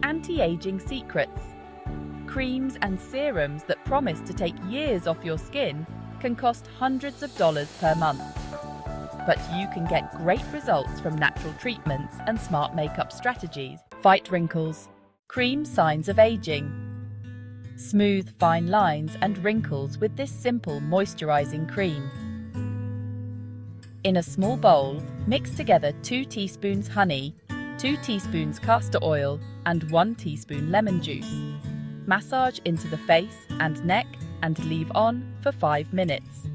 anti-aging secrets. Creams and serums that promise to take years off your skin can cost hundreds of dollars per month. But you can get great results from natural treatments and smart makeup strategies. Fight wrinkles. Cream signs of aging. Smooth fine lines and wrinkles with this simple moisturizing cream. In a small bowl, mix together 2 teaspoons honey, 2 teaspoons castor oil, and 1 teaspoon lemon juice. Massage into the face and neck and leave on for 5 minutes.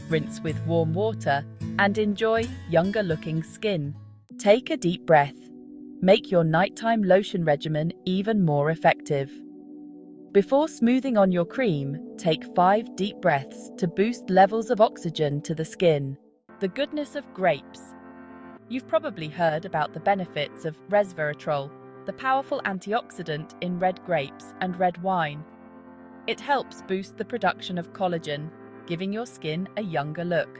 Rinse with warm water and enjoy younger-looking skin. Take a deep breath. Make your nighttime lotion regimen even more effective. Before smoothing on your cream, take 5 deep breaths to boost levels of oxygen to the skin. The goodness of grapes. You've probably heard about the benefits of resveratrol, the powerful antioxidant in red grapes and red wine. It helps boost the production of collagen, giving your skin a younger look.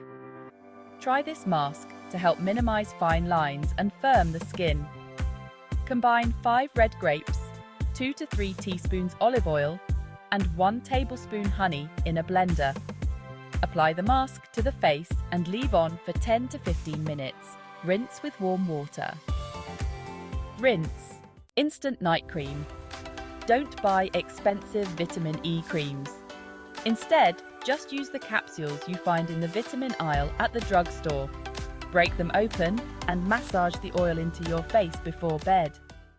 Try this mask to help minimize fine lines and firm the skin. Combine 5 red grapes, 2 to 3 teaspoons olive oil, and 1 tablespoon honey in a blender. Apply the mask to the face and leave on for 10 to 15 minutes. Rinse with warm water. Rinse. Instant night cream. Don't buy expensive vitamin E creams. Instead, just use the capsules you find in the vitamin aisle at the drugstore. Break them open and massage the oil into your face before bed.